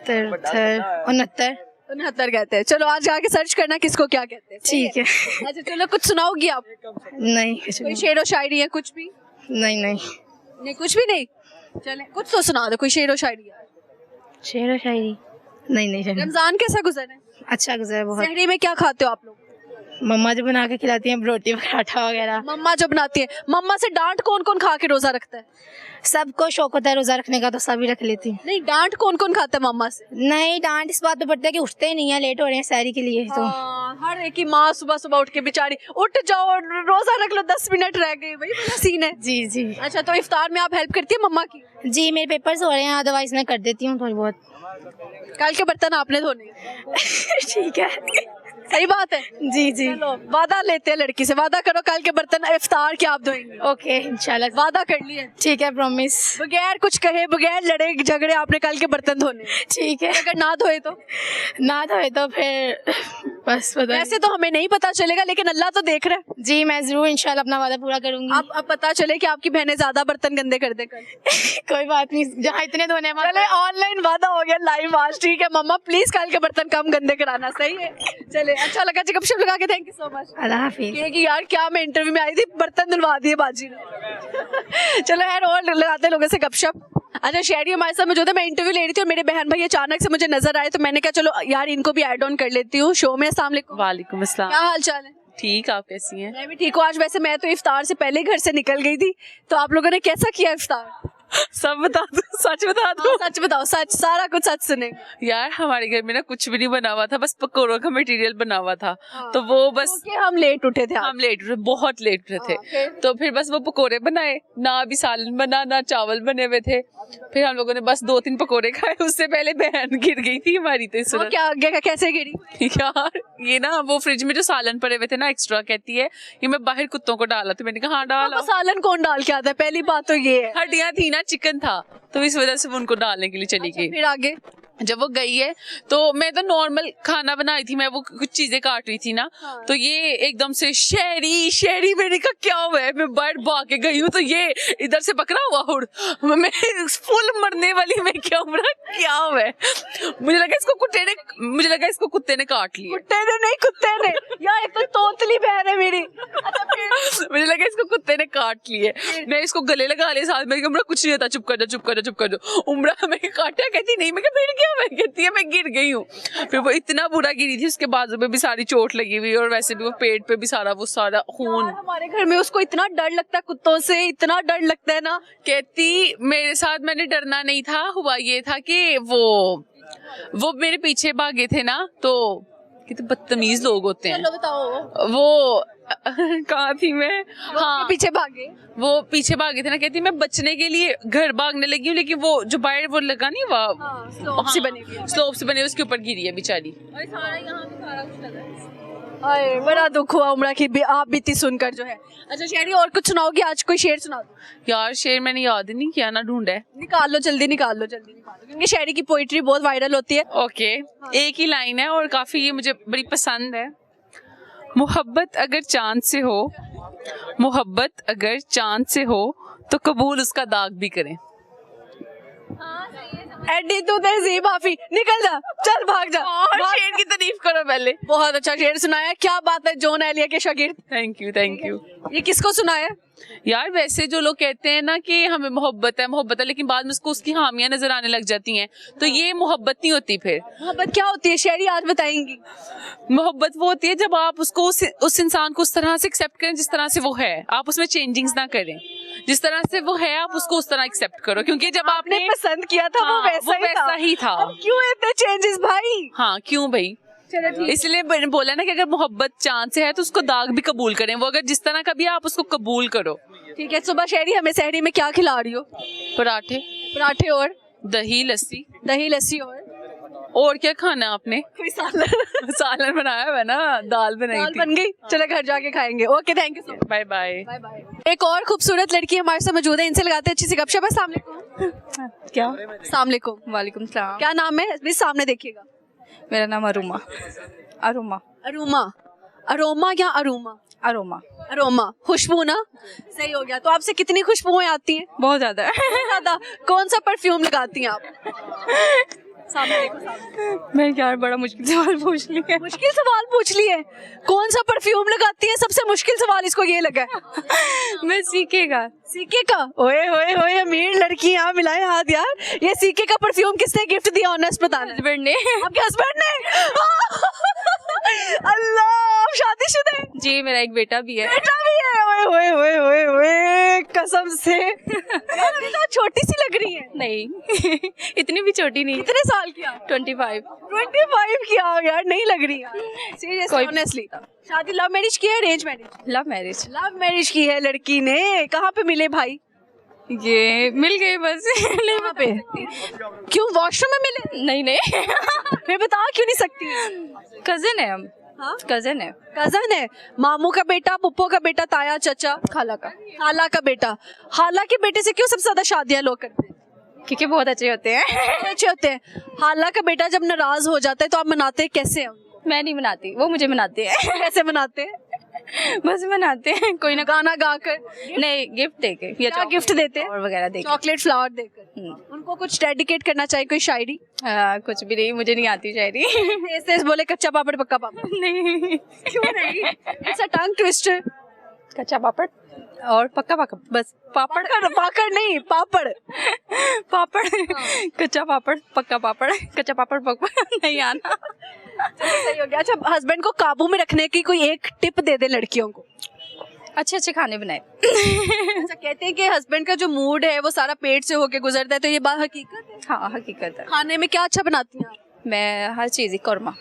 69 69 कहते हैं। चलो आज जाके सर्च करना किसको क्या कहते हैं। ठीक है। अच्छा चलो, कुछ सुनाओगी आप? नहीं कुछ कोई भी शेरो शायरी है? कुछ भी नहीं। नहीं, कुछ भी नहीं। चले कुछ तो सुना दो, कोई शेरो शायरी। शेर व शायरी नहीं। रमजान कैसा गुजरा है? अच्छा गुजरा बहुत। सहरी में क्या खाते हो आप लोग? मम्मा जो बना के खिलाती हैं, रोटी पराठा वगैरह। मम्मा जो बनाती है। मम्मा से डांट कौन कौन खा के रोजा रखता है? सबको शौक होता है रोजा रखने का, तो सभी रख लेती हूँ। नहीं, डांट कौन कौन खाता है मम्मा से? नहीं, डांट इस बात पे पड़ता है कि उठते ही नहीं है, लेट हो रहे हैं सैरी के लिए। तो हर एक की माँ सुबह सुबह उठ के बेचारी, उठ जाओ रोजा रख लो, 10 मिनट रह गए, वही वाला सीन है। जी अच्छा, तो इफ्तार में आप हेल्प करती है मम्मा की? जी, मेरे पेपर्स हो रहे हैं, अदरवाइज मैं कर देती हूँ थोड़ी बहुत। कल के बर्तन आपने धोने हैं। ठीक है, सही बात है। जी चलो वादा लेते हैं लड़की से, वादा करो कल के बर्तन इफ्तार के आप धोएंगे। ओके इंशाल्लाह, वादा कर लिए? ठीक है, प्रॉमिस। बगैर कुछ कहे, बगैर लड़े झगड़े आपने कल के बर्तन धोने। ठीक है, अगर ना धोए तो? ना धोए तो फिर बस पता वैसे तो हमें नहीं पता चलेगा, लेकिन अल्लाह तो देख रहा है। जी, मैं जरूर इंशाल्लाह अपना वादा पूरा करूंगी। अब पता चले कि आपकी बहनें ज्यादा बर्तन गंदे कर दे कल। कोई बात नहीं, जहाँ इतने धोने हैं चले, ऑनलाइन वादा हो गया लाइव आज। ठीक है मम्मा, प्लीज कल के बर्तन कम गंदे कराना। सही है, चले, अच्छा लगा जी, गपशप लगा के थैंक यू सो मच। अल्लाह हाफिज। कि यार क्या मैं इंटरव्यू में आई थी, बर्तन धुलवा दिए बाजी ने। चलो यार, और लगाते लोगों से गपशप। अच्छा, शहरी हमारे साथ मौजूद है। मैं इंटरव्यू ले रही थी और मेरे बहन भाई अचानक से मुझे नजर आए, तो मैंने कहा चलो यार इनको भी ऐड ऑन कर लेती हूँ शो में। अस्सलाम वालेकुम। वालेकुम अस्सलाम। क्या हाल चाल है? ठीक, आप कैसी हैं? मैं भी ठीक हूँ। आज वैसे मैं तो इफ्तार से पहले घर से निकल गई थी, तो आप लोगों ने कैसा किया इफ्तार? सब बता दो, सच बता दो। हाँ, सच बताओ, सच, सारा कुछ सच सुने। यार हमारे घर में ना कुछ भी नहीं बना हुआ था, बस पकौड़ों का मटेरियल बना हुआ था। तो वो बस क्योंकि हम लेट उठे थे। हम लेट उठे, बहुत लेट उठे थे। तो फिर बस वो पकोड़े बनाए, ना अभी सालन बना, ना चावल बने हुए थे। फिर हम लोगों ने बस 2-3 पकोड़े खाए। उससे पहले बहन गिर गई थी हमारी। तो इस वो क्या कैसे गिरी? यार ये ना, वो फ्रिज में जो सालन पड़े हुए थे ना एक्स्ट्रा, कहती है ये मैं बाहर कुत्तों को डाला। तो मैंने कहा हाँ डाला। सालन कौन डाल के आता है? पहली बात तो ये है। हड्डियां थी ना, चिकन था, तो इस वजह से वो उनको डालने के लिए चली गई। फिर आगे? जब वो गई है तो मैं तो नॉर्मल खाना बनाई थी, मैं वो कुछ चीजें काट रही थी ना, तो ये एकदम से शेरी शेरी, मैंने कहा क्या हुआ है, मैं बाहर भाग के गई हूँ तो ये इधर से पकड़ा हुआ हुड, मैं फुल मरने वाली, मैं क्या हूँ, क्या हुआ है। मुझे लगा इसको कुत्ते ने काट लिया। कुत्ते ने नहीं, कुत्ते ने यार, एक तो तोतली बहन है मेरी। अच्छा फिर मुझे लगा इसको कुत्ते ने काट लिए, मैं इसको गले लगा लिया साथ में, उमरा कुछ नहीं होता, चुप कर जा। उमरा मैं काटा, कहती नहीं, मैं भिड़ गया, मैं कहती है मैं गिर गई हूँ। फिर वो इतना बुरा गिरी थी, उसके बाजू पे भी सारी चोट लगी हुई और वैसे भी वो पेट पे भी सारा खून। हमारे घर में उसको इतना डर लगता है कुत्तों से, इतना डर लगता है ना। कहती मेरे साथ मैंने डरना नहीं था, हुआ ये था कि वो मेरे पीछे भागे थे ना, तो कितने बदतमीज लोग होते हैं। चलो बताओ, वो कहाँ थी मैं, हाँ पीछे भागे, वो पीछे भागे थे ना। कहती मैं बचने के लिए घर भागने लगी हूँ, लेकिन वो जो बाहर वो लगा नहीं, वो स्लोप से बनी हुई है। स्लोप से बने, उसके ऊपर गिरी है बेचारी। अरे बड़ा दुख हुआ उमरा की आप बीती सुनकर जो है। अच्छा शेरी, और कुछ सुनाओगी आज? कोई शेर सुना दो यार, शेर मैंने याद नहीं किया ना, ढूंढा है। निकाल लो जल्दी, निकाल लो क्योंकि शेरी की पोइट्री बहुत वायरल होती है। ओके, एक ही लाइन है और काफी ये मुझे बड़ी पसंद है। मोहब्बत अगर चांद से हो, मोहब्बत अगर चांद से हो तो कबूल उसका दाग भी करें। एडी तू तहजीब हाफी, निकल जा, चल भाग जा। शेर की तारीफ करो पहले। बहुत अच्छा शेर सुनाया, क्या बात है, जॉन एलिया के शागिर्द। Thank you. ये किसको सुनाया? यार वैसे जो लोग कहते हैं ना कि हमें मोहब्बत है, लेकिन बाद में उसको उसकी हामियां नजर आने लग जाती हैं, तो ये मोहब्बत नहीं होती। फिर मोहब्बत क्या होती है शेरी, आज बताएंगी? मोहब्बत वो होती है जब आप उसको उस इंसान को उस तरह से एक्सेप्ट करें जिस तरह से वो है, आप उसमें चेंजिंग्स ना करें, जिस तरह से वो है आप उसको उस तरह एक्सेप्ट करो, क्योंकि जब आपने पसंद किया था वो वैसा ही था। अब क्यों इतने चेंजेस भाई? हाँ क्यों भाई, इसलिए मैंने बोला ना कि अगर मोहब्बत चांद से है तो उसको दाग भी कबूल करें, वो अगर जिस तरह का भी आप उसको कबूल करो। ठीक है, सुबह शेरी हमें सहरी में क्या खिला रही हो? पराठे और दही लस्सी और क्या खाना आपने? कोई सालन बनाया हुआ है ना, दाल बनाई थी। बन गई, चलो घर जाके खाएंगे। Okay, thank you, bye bye. एक और खूबसूरत लड़की हमारे साथ मौजूद है, इनसे लगाते हैं अच्छी सी गपशप। अस्सलाम वालेकुम। क्या? अस्सलाम वालेकुम। वालेकुम सलाम। क्या नाम है? भी सामने देखिएगा। मेरा नाम अरुमा। अरोमा या अरोमा, खुशबू ना? सही हो गया। तो आपसे कितनी खुशबुएं आती हैं? बहुत ज्यादा। ज्यादा। कौन सा परफ्यूम लगाती हैं आप? सामने देखो। मैं यार बड़ा मुश्किल सवाल पूछ लिया। मुश्किल सवाल पूछ लिए? कौन सा परफ्यूम लगाती है? सबसे मुश्किल सवाल इसको ये लगा है। मैं सीखेगा। ओए होए होए, अमीर लड़की यहाँ मिलाए हाथ यार। ये सीके का परफ्यूम किसने गिफ्ट दिया? ऑनेस्ट बताना। हस्बैंड ने। आपके हस्बैंड ने? अल्लाह, आप शादीशुदा हैं? जी, मेरा एक बेटा भी है। ओए होए होए होए होए, कसम से तो छोटी सी लग रही है। नहीं इतनी भी छोटी नहीं। कितने साल की आप? 25 की आओ यार, नहीं लग रही यार सीरियसली ऑनेस्टली। शादी लव मैरिज की है, अरेंज मैरिज? लव मैरिज की है लड़की ने। कहाँ पे मिले भाई? ये मिल गई बस। नहीं कहाँ पे? क्यों, वॉशरूम में मिले? नहीं फिर बता क्यों नहीं सकती? कजन है हम। हाँ? कजन है। मामू का बेटा, पुप्पो का बेटा, ताया चाचा, खाला का बेटा। खाला के बेटे से क्यों सबसे ज्यादा शादियां लोग करते हैं? क्योंकि बहुत अच्छे होते हैं। अच्छे होते हैं। खाला का बेटा जब नाराज हो जाता है तो आप मनाते कैसे हैं? मैं नहीं मनाती, वो मुझे मनाते हैं। कैसे मनाते हैं? बस मनाते हैं, कोई ना गाना गाकर? नहीं, गिफ्ट देके या क्या गिफ्ट देते हैं? और वगैरह देके, चॉकलेट फ्लावर देकर। उनको कुछ डेडिकेट करना चाहिए, कोई शायरी? कुछ भी नहीं, मुझे नहीं आती शायरी। ऐसे बोले कच्चा पापड़ पक्का पापड़? नहीं। क्यों नहीं? ऐसा टंग ट्विस्टर। कच्चा पापड़ और पक्का पापड़, बस पापड़। पापड़ नहीं, पापड़। कच्चा पापड़, पक्का पापड़, कच्चा पापड़ पक्का नहीं आना। सही हो गया। अच्छा, हस्बैंड को काबू में रखने की कोई एक टिप दे दे लड़कियों को। अच्छे खाने बनाए। अच्छा, कहते हैं कि हस्बैंड का जो मूड है वो सारा पेट से होके गुजरता है, तो ये बात हकीकत है? हाँ हकीकत है। खाने में क्या अच्छा बनाती हैं आप? मैं हर चीज, कौरमा।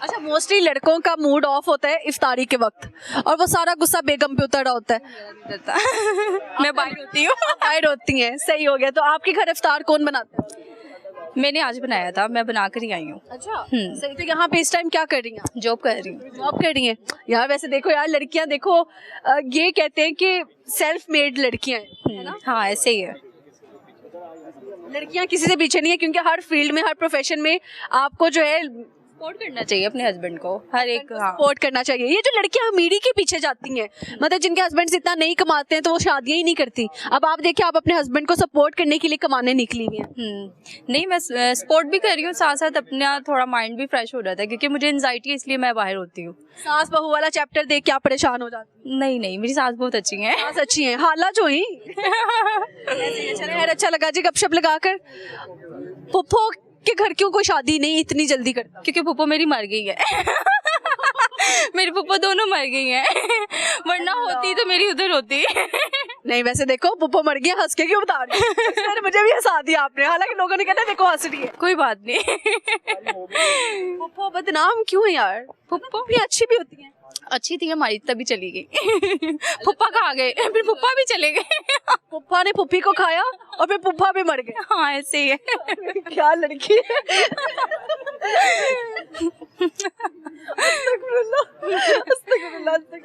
अच्छा, मोस्टली लड़कों का मूड ऑफ होता है इफ्तारी के वक्त और वो सारा गुस्सा बेगम पे उतर रहा होता है। मैं बाहर होती हूँ। बाहर होती हैं। सही हो गया। तो आपके घर इफ्तार कौन बनाता है? मैंने आज बनाया था, मैं बना कर ही आई हूँ। अच्छा, सही। तो यहाँ पे इस टाइम क्या कर रही हैं? जॉब कर रही हूँ। जॉब कर रही हैं यार। वैसे देखो यार, लड़कियां देखो, ये कहते हैं कि सेल्फ मेड लड़कियां हैं, है ना? हाँ ऐसे ही है। लड़कियां किसी से पीछे नहीं है, क्योंकि हर फील्ड में, हर प्रोफेशन में आपको जो है सपोर्ट करना चाहिए अपने हस्बैंड को हर एक। हाँ, सपोर्ट करना चाहिए। ये जो लड़कियां अमीरी के पीछे जाती हैं, मतलब जिनके हस्बैंड इतना नहीं कमाते हैं तो वो शादियां ही नहीं करती। अब आप देखिए, आप अपने हस्बैंड को सपोर्ट करने के लिए कमाने निकली हुई हैं। नहीं मैं सपोर्ट भी कर रही हूँ, साथ साथ अपना थोड़ा माइंड भी फ्रेश हो जाता है, क्योंकि मुझे एंजाइटी है, इसलिए मैं बाहर होती हूँ। सास बहू वाला चैप्टर देख के आप परेशान हो जाती हैं? नहीं मेरी सास बहुत अच्छी है। सास अच्छी हैं, हाला जो ही चले यार, अच्छा लगा जी गपशप लगाकर। पुप्पो के घर क्यों कोई शादी नहीं इतनी जल्दी करता? क्योंकि पुप्पो मेरी मर गई है। मेरी पुप्पो दोनों मर गई हैं। वरना होती तो मेरी उधर होती। नहीं वैसे देखो, पुप्पो मर गया, हंस के क्यों बता रही हो? फिर मुझे भी हंसा दिया आपने, हालांकि लोगों ने कहना देखो हंस रही है। कोई बात नहीं। पुप्पो बदनाम क्यों है यार? पुप्पो भी अच्छी भी होती है। अच्छी थी हमारी, तभी चली गई। पुप्पा कहाँ गए? फिर पुप्पा भी चले गए। पुप्पा ने पुप्पी को खाया और फिर पुप्पा भी मर गए। हाँ ऐसे ही है। क्या लड़की है।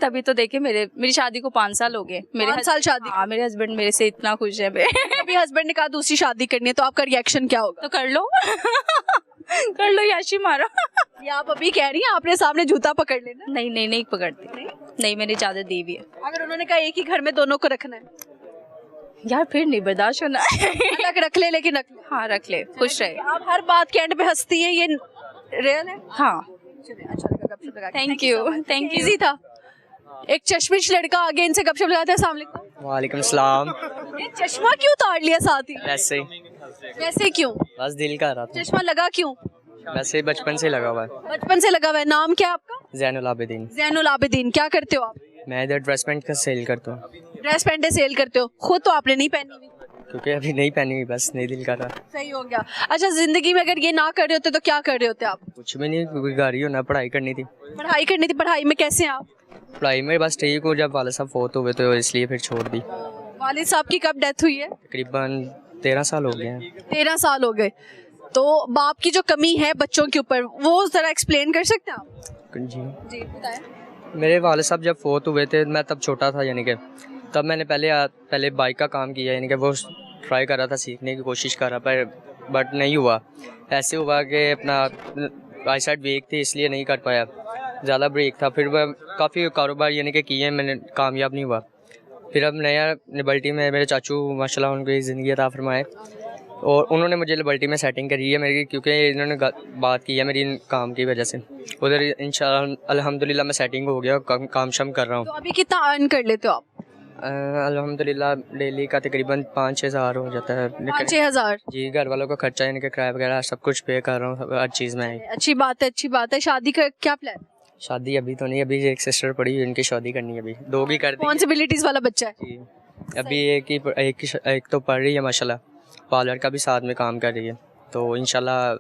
तभी तो देखे मेरी शादी को 5 साल हो गए। 5 साल शादी? हाँ, मेरे हस्बैंड मेरे से इतना खुश है। अभी हस्बैंड ने कहा दूसरी शादी करनी है, तो आपका रिएक्शन क्या होगा? तो कर लो। कर लो, याशी मारो। ये आप अभी कह रही हैं, आपने सामने जूता पकड़ लेना। नहीं पकड़ती। नहीं मैंने इजाजत दी भी है। अगर उन्होंने कहा एक ही घर में दोनों को रखना है, यार फिर नहीं बर्दाश्त होना। अलग रख ले, लेकिन रख ले। हाँ रख ले, खुश रहे। आप हर बात के एंड पे हंसती हैं, ये रियल है? हाँ चलिए, अच्छा लगा गपशप लगा के। Thank you. Thank you. Easy था। एक चश्मिश लड़का आगे इनसे गपशप लगाता है। अस्सलाम वालेकुम। वालेकुम सलाम। ये चश्मा क्यों उतार लिया साथ ही? वैसे ही, वैसे क्यों? बस दिल का रहा था। चश्मा लगा क्यों? वैसे ही बचपन से लगा हुआ है। बचपन से लगा हुआ है। नाम क्या है आपका? जैनुल आबिदीन। जैनुल आबिदीन। क्या करते हो आप? मैं इधर ड्रेस पैंट का सेल करता हूँ, ड्रेस पैंटे सेल करते हो? खुद तो आपने नहीं पहनी हुई। क्योंकि अभी नहीं पहनी हुई, बस नहीं दिल का रहा। सही हो गया। अच्छा, जिंदगी में अगर ये ना कर रहे होते तो क्या कर रहे होते आप? कुछ भी नहीं, क्योंकि गाड़ी होना, पढ़ाई करनी थी। पढ़ाई करनी थी। पढ़ाई में कैसे हैं आप? पढ़ाई में बस ठीक हूँ, जब वाले साहब फोत हुए तो इसलिए फिर छोड़ दी। वालिद साहब की कब डेथ हुई है? तकरीबन 13 साल हो गए हैं। 13 साल हो गए। तो बाप की जो कमी है बच्चों के ऊपर, वो जरा एक्सप्लेन कर सकते हैं आप? जी, बताएं। मेरे वाले साहब जब फोत हुए थे, मैं तब छोटा था, यानी कि तब मैंने पहले बाइक का काम किया, यानी कि वो ट्राई कर रहा था, सीखने की कोशिश कर रहा, पर बट नहीं हुआ। ऐसे हुआ कि अपना आई साइड वीक थी, इसलिए नहीं कर पाया, ज़्यादा ब्रेक था। फिर वह काफ़ी कारोबार यानी कि किए, मैंने कामयाब नहीं हुआ। फिर अब नया लिबर्टी में मेरे चाचू माशाल्लाह उनकी ज़िंदगी अता फरमाए, और उन्होंने मुझे लिबर्टी में सेटिंग करी है मेरी, क्योंकि इन्होंने बात की है मेरी काम की वजह से। उधर इंशाल्लाह अल्हम्दुलिल्लाह मैं सेटिंग हो गया, काम शाम कर रहा हूँ। तो अभी कितना अर्न कर लेते हो आप? अल्हम्दुलिल्लाह डेली का तकरीबन 5-6 हज़ार हो जाता है। 5-6 हज़ार? जी, घर वालों का खर्चा, यानी कि किराया वगैरह सब कुछ पे कर रहा हूँ, हर चीज़ में। अच्छी बात है, अच्छी बात है। शादी का क्या प्लान? शादी अभी तो नहीं, अभी एक सिस्टर पड़ी है, उनकी शादी करनी है, अभी 2 की कर दी। रिस्पॉन्सिबिलिटीज वाला बच्चा है जी, अभी एक तो पढ़ रही है माशाल्लाह, पार्लर का भी साथ में काम कर रही है, तो इंशाल्लाह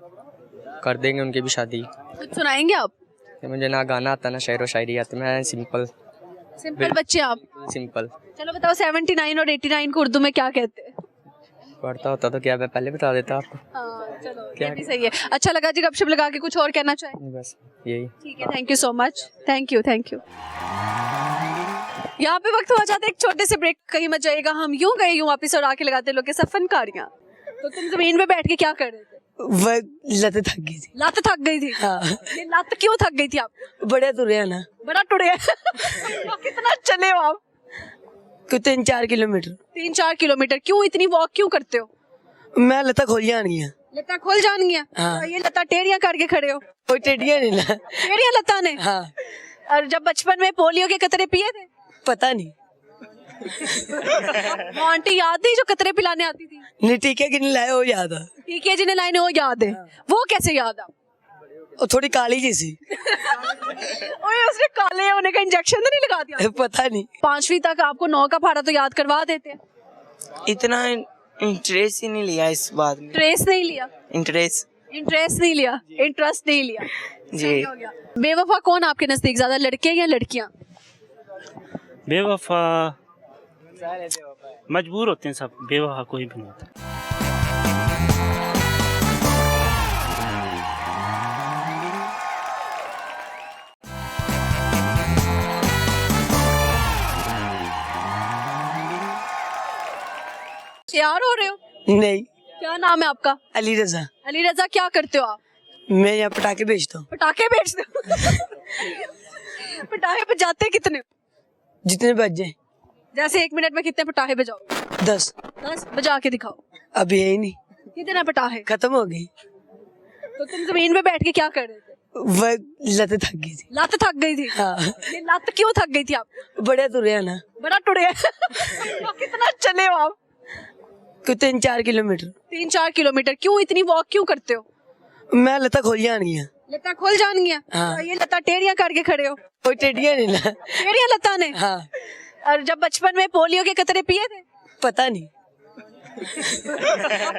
कर देंगे उनकी भी शादी। कुछ सुनाएंगे आप? मुझे ना गाना आता ना शेर व शायरी आती, मैं सिंपल बच्चे आप। सिंपल चलो बताओ, 79 और 89 को उर्दू में क्या कहते हैं? पढ़ता होता तो क्या मैं पहले बता देता आपको। हाँ, चलो क्या? ये भी सही है। अच्छा लगा जी गपशप लगा के। कुछ और कहना चाहें? बस यही। ठीक है, thank you so much. Thank you. यहाँ पे वक्त हुआ जाता है एक छोटे से ब्रेक। कहीं मत जाइएगा, हम यूं गए यूं वापिस और आके लगाते लोग के सब फनकारियां। तो तुम जमीन पे बैठ के क्या कर रहे थे? वह लत थक गई थी। लत थक गई थी? हाँ। ये लत क्यों थक गई थी आप? बड़ा तुरे है ना। बड़ा टुड़े। कितना चले हो आप? 3-4 किलोमीटर। 3-4 किलोमीटर? क्यों इतनी वॉक क्यों करते हो? मैं लता खोल जानी है। लता खोल जान गया? हाँ। ये लता टेढ़ियां करके खड़े हो? कोई टेढ़ियां नहीं ना। टेढ़ियां लता ने? हाँ। और जब बचपन में पोलियो के कतरे पिए थे? पता नहीं। वो आंटी याद नहीं जो कतरे पिलाने आती थी? नहीं, टीके की नहीं लाए, वो याद है। टीके जिन्हें लाए वो याद है? वो कैसे याद आ? वो थोड़ी काली जैसी। ओए, उसने काले होने का इंजेक्शन तो नहीं लगा दिया? पता नहीं। 5वीं तक आपको 9 का भाड़ा तो याद करवा देते। इतना इंटरेस्ट ही नहीं लिया इस बात में। ट्रेस नहीं लिया? इंटरेस्ट नहीं लिया, इंटरेस्ट नहीं लिया। जी। बेवफा कौन आपके नजदीक, ज्यादा लड़के या लड़कियां? बेवफा मजबूर होते हैं सब, बेवफा कोई भी नहीं होता। तैयार हो रहे हो? नहीं। क्या नाम है आपका? अली रजा। अली रजा, क्या करते हो आप? मैं यहाँ पटाखे बेचता हूँ। पटाखे बेचते हो? पटाखे बजाते कितने हो? जितने बज जाए। जैसे 1 मिनट में कितने पटाखे बजाओ? 10। 10 बजा के दिखाओ। अभी है ही नहीं, कितने पटाखे? खत्म हो गई। तो तुम जमीन पे बैठ के क्या कर रहे थे? वह लत थक गई थी। लत थक गई थी? हाँ। ये लत क्यों थक गई थी आप? बड़े तुरे ना, बड़ा टुड़े। कितना चले हो आप? कोई 3-4 किलोमीटर। 3-4 किलोमीटर। क्यों इतनी वॉक क्यों करते हो? मैं लता खोल जानी। लता खोल जान गया? हाँ। ये लता टेढ़ियां करके खड़े हो? कोई टेढ़ियां नहीं ना। टेढ़ियां लता ने? हाँ। और जब बचपन में पोलियो के कतरे पिए थे? पता नहीं।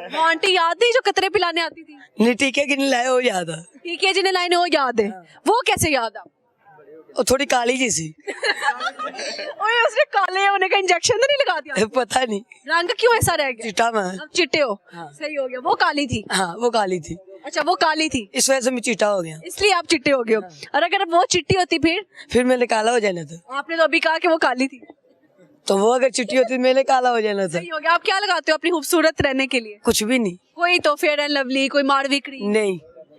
वो आंटी याद नहीं जो कतरे पिलाने आती थी? नहीं, टीके किन लाए हो याद है। टीके जिन्हें लाइने वो याद है। वो कैसे याद आ? वो थोड़ी काली जैसी। ओए, उसने काले होने का इंजेक्शन तो नहीं लगा दिया? पता नहीं रंग क्यों ऐसा रह गया? चिट्टा में। अब चिट्टे हो? हाँ। सही हो गया। वो काली थी? हाँ, वो काली थी। अच्छा, वो काली थी, इस वजह से मैं चिट्टा हो गया। इसलिए आप चिट्टे हो गए हो। और अगर वो चिट्टी होती फिर मैंने काला हो जाना था। आपने तो अभी कहा कि वो काली थी। तो वो अगर चिट्टी होती मैंने काला हो जाना था। सही हो गया। आप क्या लगाते हो अपनी खूबसूरत रहने के लिए? कुछ भी नहीं। कोई तो फेयर एंड लवली, कोई मारवी क्रीम, नहीं,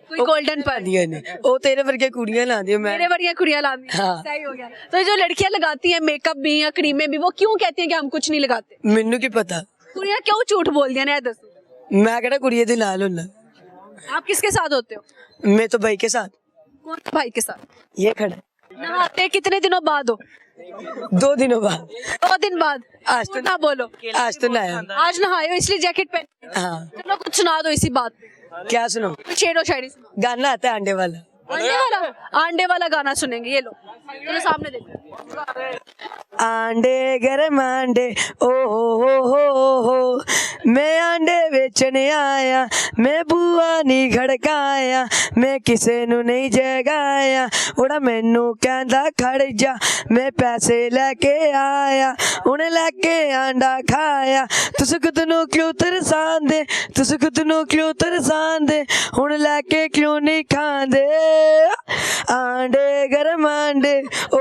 कोई गोल्डन पर? नहीं, वो तेरे वर्गे कुड़ियां ला दी मैं। मेरे बढ़िया कुड़ियां लानी। हाँ। सही हो गया। तो जो लड़कियां लगाती हैं मेकअप भी या क्रीमें भी, वो क्यों कहती हैं कि हम कुछ नहीं लगाते? मैनू की पता। कुड़ियां क्यों झूठ बोल दिया ना, दसो। मैं कहना कुड़िया दी नाल होना। आप किसके साथ होते हो? मैं तो भाई के साथ। कौन सा भाई के साथ? ये खड़ा। नहाते कितने दिनों बाद हो? 2 दिनों बाद। 2 दिन बाद? आज तो ना बोलो। आज तो नया। आज नहाए हो इसलिए जैकेट पहन। हाँ। चलो कुछ सुना दो इसी बात पे। क्या सुनो? कुछ शेरो शायरी सुनाओ। गाना आता है अंडे वाला। अंडे वाला गाना सुनेंगे। ये लो, चलो सामने देखो। आंडे गरम आंडे ओ हो, मैं आंडे बेचने आया, मैं बुआ नहीं खड़काया, मैं किसे नू नहीं जगाया, उड़ा मैनू कहंदा खड़ जा, मैं पैसे लेके आया, उन्हें लेके आंडा खाया, तुस खुद नू क्यों तरसांदे, तुस खुद नू क्यों तरसांदे, हुण लेके क्यों नहीं खांदे, आंडे गरम आंडे ओ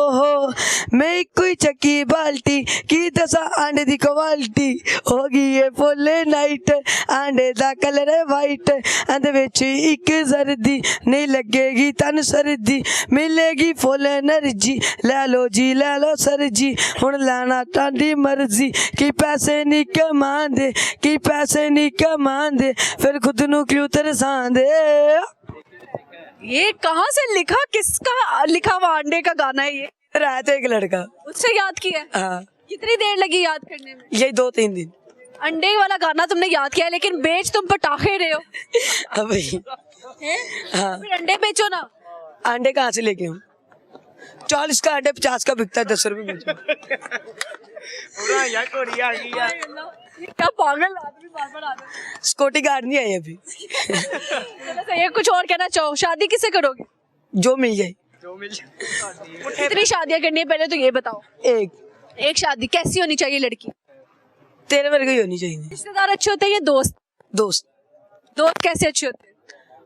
हो, मैं इको ही चक्की बाल्टी की दसा आंडे दी क्वालिटी होगी ये फुल नाइट, आंडे दा कलर है वाइट, अंदर विच इक जर्दी नहीं लगेगी तन सर्दी, मिलेगी फुल एनर्जी, ले लो जी ले लो सर जी, हुण लाना टांडी मर्जी, कि पैसे नहीं कमांदे, कि पैसे नहीं कमांदे, फिर खुद नू क्यों तरसांदे। ये कहाँ से लिखा, किसका लिखा हुआ अंडे का गाना है ये? रहता एक लड़का, उससे याद किया है? हाँ। कितनी देर लगी याद करने में? यही 2-3 दिन। अंडे वाला गाना तुमने याद किया, लेकिन बेच तुम पटाखे रहे हो। अभी हाँ। फिर अंडे बेचो ना। अंडे कहाँ से लेके हूँ? 40 का अंडे 50 का बिकता है, 10 रुपए बेचो। ये क्या पागल आदमी बार बार आते हैं। सिक्योरिटी गार्ड नहीं आई अभी। चलो सही है, कुछ और कहना चाहो? शादी किसे करोगे? जो मिल जाए। कितनी शादियां करनी है पहले तो ये बताओ? एक शादी। कैसी होनी चाहिए लड़की? तेरे वर्ग ही होनी चाहिए। रिश्तेदार अच्छे होते हैं या दोस्त? दोस्त कैसे अच्छे होते हैं?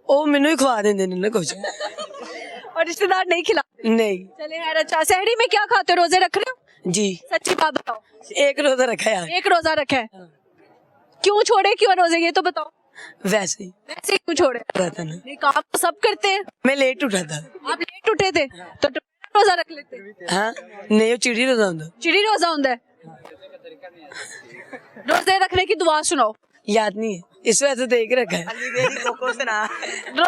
ओ मैनू ही खवा देंगे ना कुछ। और रिश्तेदार नहीं खिलाते? नहीं। चले यार, अच्छा सहरी में क्या खाते हो? रोजे रख रहे हो? जी। सच्ची बात बताओ। 1 रोजा रखा है यार। 1 रोजा रखा है? क्यों छोड़े, क्यों रोजे, ये तो बताओ। वैसे ही वैसे क्यों छोड़े? रहता ना। नहीं, काम तो सब करते हैं। मैं लेट उठा था। आप लेट उठे थे तो रोजा रख लेते। हाँ नहीं, वो चिड़ी रोजा होता। चिड़ी रोजा होता है? रोजे रखने की दुआ सुनाओ। याद नहीं है, इस वजह से देख रखा है।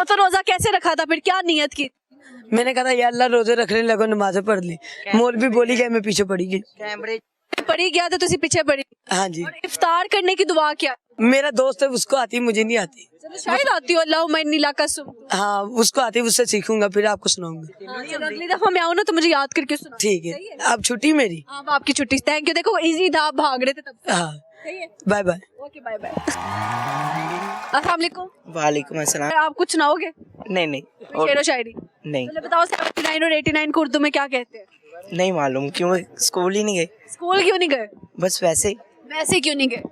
तो रोजा कैसे रखा था, फिर क्या नियत की? मैंने कहा था या अल्लाह रोजे रखने लगो, नमाज़ें पढ़ ली। मौलवी बोली गया, मैं पीछे पड़ी गई। पड़ी गया तो तुझे पीछे पड़ी। हाँ जी। और इफ्तार करने की दुआ क्या? मेरा दोस्त है, उसको आती, मुझे नहीं आती। चलो शायद आती हो। अल्लाहुम्मा इन्नी लका सुम। हाँ उसको आती, उससे सीखूंगा, फिर आपको सुनाऊंगा। चलो अगली दफा मैं आऊँ ना तो मुझे याद करके सुना। ठीक है, अब छुट्टी मेरी। अब आपकी छुट्टी। Thank you. देखो इजी था, आप भाग रहे थे तब से। हाँ सही है। Bye bye. Okay bye bye. अस्सलाम वालेकुम। वालेकुम अस्सलाम। आप कुछ सुनाओगे? नहीं शेरो शायरी? नहीं चलो बताओ 79 और 89 को उर्दू में क्या कहते हैं? नहीं मालूम, क्यों स्कूल ही नहीं गए? स्कूल क्यों नहीं गए? बस वैसे ही, वैसे क्यों नहीं गए?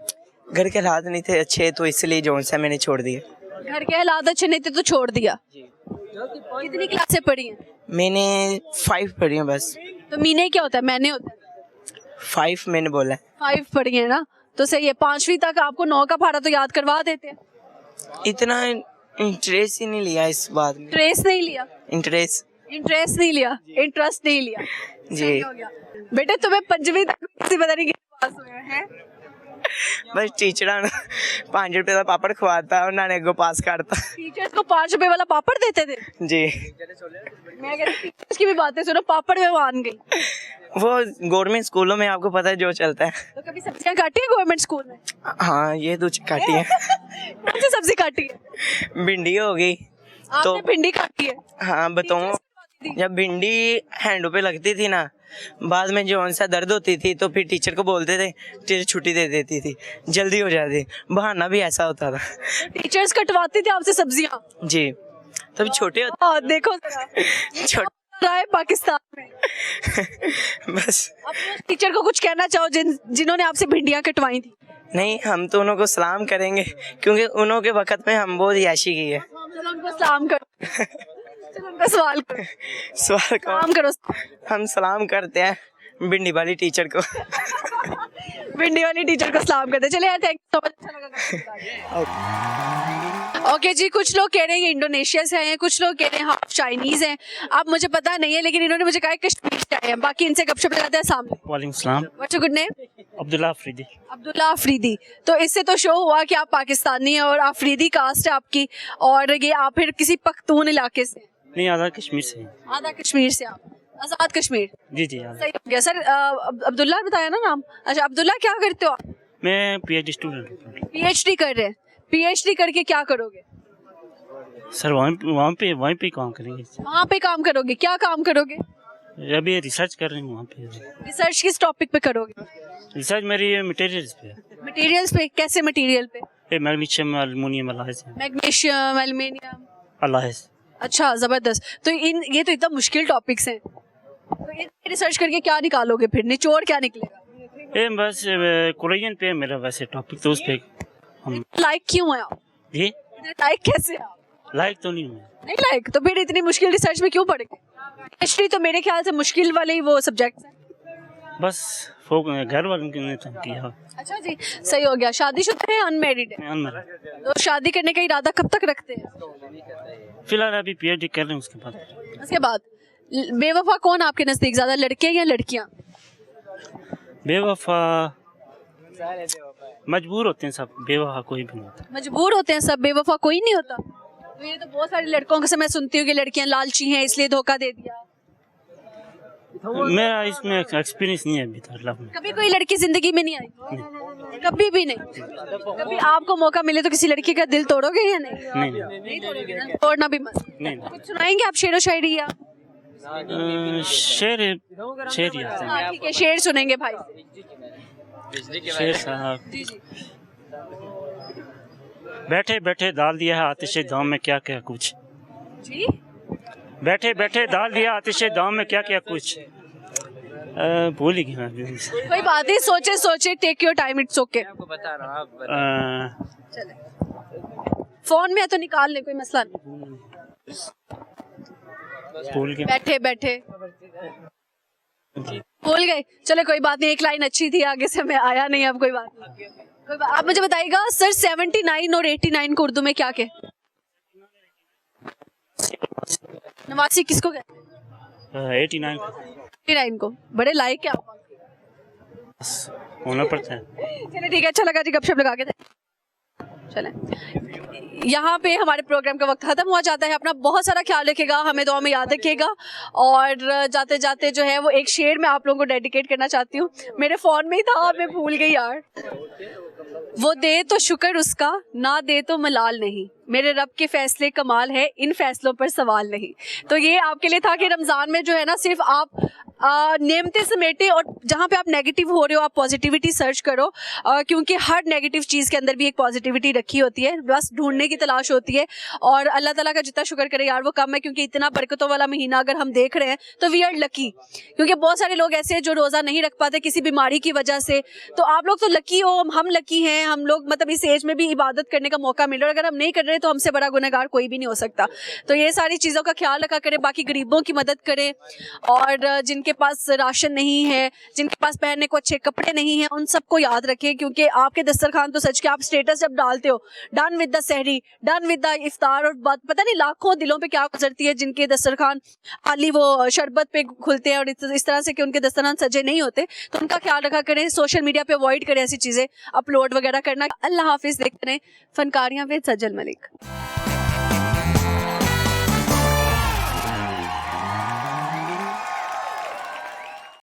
घर के हालात नहीं थे अच्छे, तो इसलिए जौन सा मैंने छोड़ दिया। घर के हालात अच्छे नहीं थे तो छोड़ दिया। कितनी क्लासें पढ़ी हैं? मैंने 5 पढ़ी है बस। तो मीने क्या होता है? मैंने होता है? 5 मैंने बोला है। 5 पढ़ी है ना। तो सही है, 5वीं तक आपको 9 का पहाड़ा तो याद करवा देते हैं। इतना इंटरेस्ट ही नहीं लिया इस बात में। ट्रेस नहीं लिया, इंटरेस्ट इंटरेस्ट नहीं लिया, इंटरेस्ट नहीं लिया। जी। सही हो गया। बेटे तुम्हें 5वीं तक किसी पता नहीं कितने पास हुए हैं। बस टीचर ₹5 का पापड़ खवाता उन्होंने अगो पास करता। टीचर्स को ₹5 वाला पापड़ देते थे। जी। मैं कहती टीचर्स की भी बातें सुनो, पापड़ में मान गई। वो गवर्नमेंट स्कूलों में आपको पता है जो चलता है। तो कभी सब्जियां काटी है गवर्नमेंट स्कूल में? हाँ ये तो काटी है। कौन सी सब्जी काटी है? भिंडी हो गई। आपने भिंडी काटी है? हाँ बताऊँ, जब भिंडी हैंडों पे लगती थी ना, बाद में जो सा दर्द होती थी तो फिर टीचर को बोलते थे, टीचर छुट्टी दे देती थी, जल्दी हो जाती। बहाना भी ऐसा होता था। टीचर्स कटवाते थे आपसे सब्जियां? जी। तब छोटे देखो जरा, छोटे रहा है पाकिस्तान में। बस अपने टीचर को कुछ कहना चाहो जिन्होंने आपसे भिंडियां कटवाई थी? नहीं, हम तो उनको सलाम करेंगे क्योंकि उन्होंने के वक्त में हम बहुत याशी की है। चलो उनको सलाम करो। चलो उनका सवाल करो। सवाल सलाम करो। हम सलाम करते हैं भिंडी वाली टीचर को। भिंडी वाली टीचर को सलाम करते हैं। चलिए यार, थैंक यू सो मच, अच्छा लगा। ओके जी, कुछ लोग कह रहे हैं ये इंडोनेशिया से आए हैं, कुछ लोग कह रहे हैं हाफ चाइनीज हैं। अब मुझे पता नहीं है, लेकिन इन्होंने मुझे कहा कश्मीर से आए हैं। बाकी इनसे गपशप लगाते हैं। सामने वालेकुम सलाम। What's your good name? Abdullah Afridi. Abdullah Afridi. तो इससे तो शो हुआ कि आप पाकिस्तानी हैं और अफरीदी कास्ट है आपकी, और ये आप फिर किसी पख्तून इलाके से? नहीं, आज़ाद कश्मीर से। आधा कश्मीर से आप? आजाद कश्मीर। जी जी आज़ाद। सही हो गया सर। अब्दुल्ला बताया ना नाम? अच्छा, अब्दुल्ला क्या करते हो आप? मैं PhD स्टूडेंट हूँ। PhD कर रहे हैं। PhD करके क्या करोगे? सर वहाँ पे काम करेंगे। वहाँ पे काम करोगे? क्या काम करोगे? अभी रिसर्च कर रही हूँ वहाँ पे। रिसर्च किस टॉपिक पे करोगे? रिसर्च मेरी मटेरियल्स पे है। मटेरियल्स पे? कैसे मटेरियल पे? Magnesium, aluminium, alloys. Magnesium, aluminium, alloys. अच्छा, जबरदस्त। तो ये तो इतना मुश्किल टॉपिक्स हैं, तो ये रिसर्च करके क्या निकालोगे फिर? निचोड़ क्या निकलेगा? बस कोरियन पे मेरा वैसे टॉपिक, तो उस पे हम लाइक क्यों है आप? जी लाइक कैसे आप? लाइक तो नहीं हूँ। नहीं लाइक तो फिर इतनी मुश्किल रिसर्च में क्यों पढ़ेंगे? PhD तो मेरे ख्याल से मुश्किल वाले ही वो सब्जेक्ट्स हैं। बस घर वालों ने तो किया। अच्छा जी, सही हो गया। शादीशुदा है, अनमैरिड है? अनमैरिड। तो शादी करने का इरादा कब तक रखते हैं? फिलहाल अभी PhD कर रहे हैं, उसके बाद। उसके बाद बेवफा कौन आपके नजदीक, ज्यादा लड़के या लड़कियां? बेवफा मजबूर होते हैं सब, बेवफा कोई भी नहीं होता। मजबूर होते हैं सब, बेवफा कोई नहीं होता? तो ये तो बहुत सारे लड़कों से मैं सुनती हूँ कि लड़कियां लालची हैं इसलिए धोखा दे दिया। मेरा इसमें एक्सपीरियंस नहीं है अभी तक लव में। कभी कोई लड़की जिंदगी में नहीं आई? कभी भी नहीं? कभी आपको मौका मिले तो किसी लड़की का दिल तोड़ोगे या नहीं? नहीं तोड़ोगे ना? तोड़ना भी मत। नहीं। कुछ सुनाएंगे आप शेर व शायरी या? शेर ही आते हैं। ठीक है, शेर सुनेंगे भाई। शेर साहब। बैठे बैठे डाल दिया है आतिशे दाम में क्या क्या कुछ। जी? बैठे बैठे डाल दिया आतिशे दाम में क्या क्या कुछ। भूल ही गया। कोई बात नहीं, सोचे सोचे, take your time, it's okay. Phone में है तो निकाल ले, कोई मसला नहीं। भूल गया। बैठे बैठे भूल गए, चलो कोई बात नहीं। एक लाइन अच्छी थी, आगे से मैं आया नहीं, अब कोई बात नहीं। आप मुझे बताइएगा सर, 79 और 89 को उर्दू में क्या कहते? 89 किसको कहते हैं? 89 को। बड़े लायक है आप, होना पड़ता है। चलिए ठीक है, अच्छा लगा जी, गपशप लगा के। चलें, यहाँ पे हमारे प्रोग्राम का वक्त खत्म हुआ जाता है। अपना बहुत सारा ख्याल रखिएगा, हमें दुआ में याद रखिएगा। और जाते जाते जो है वो एक शेर मैं आप लोगों को डेडिकेट करना चाहती हूँ। मेरे फ़ोन में ही था, मैं भूल गई यार। वो दे तो शुक्र उसका, ना दे तो मलाल नहीं, मेरे रब के फैसले कमाल है, इन फैसलों पर सवाल नहीं। तो ये आपके लिए था कि रमज़ान में जो है ना, सिर्फ आप नेमतें समेटे और जहाँ पे आप नेगेटिव हो रहे हो आप पॉजिटिविटी सर्च करो, क्योंकि हर नेगेटिव चीज़ के अंदर भी एक पॉजिटिविटी रखी होती है, बस ढूंढने की तलाश होती है। और अल्लाह ताला का जितना शुक्र करे यार वो कम है, क्योंकि इतना बरकतों वाला महीना अगर हम देख रहे हैं तो वी आर लकी। क्योंकि बहुत सारे लोग ऐसे हैं जो रोज़ा नहीं रख पाते किसी बीमारी की वजह से, तो आप लोग तो लकी हो, हम लकी बाकी हैं, हम लोग मतलब इस एज में भी इबादत करने का मौका मिल रहा है, अगर हम नहीं कर रहे तो हमसे बड़ा गुनहगार कोई भी नहीं हो सकता। तो ये सारी चीज़ों का ख्याल रखा करें, बाकी गरीबों की मदद करें, और जिनके पास राशन नहीं है, जिनके पास पहनने को अच्छे कपड़े नहीं हैं, उन सबको याद रखें, क्योंकि आपके दस्तरखान तो सच के आप स्टेटस जब डालते हो डन विद द सहरी, डन विद द इफ्तार, और बात पता नहीं लाखों दिलों पे क्या गुजरती है जिनके दस्तरखान खाली वो शरबत पे खुलते हैं और इस तरह से कि उनके दस्तरखान सजे नहीं होते। तो उनका ख्याल रखा करें, सोशल मीडिया पे अवॉइड करें ऐसी चीज़ें अपलोड वगैरह करना। अल्लाह हाफिज़। देखते रहें फनकारियाँ विद सज्जल मलिक।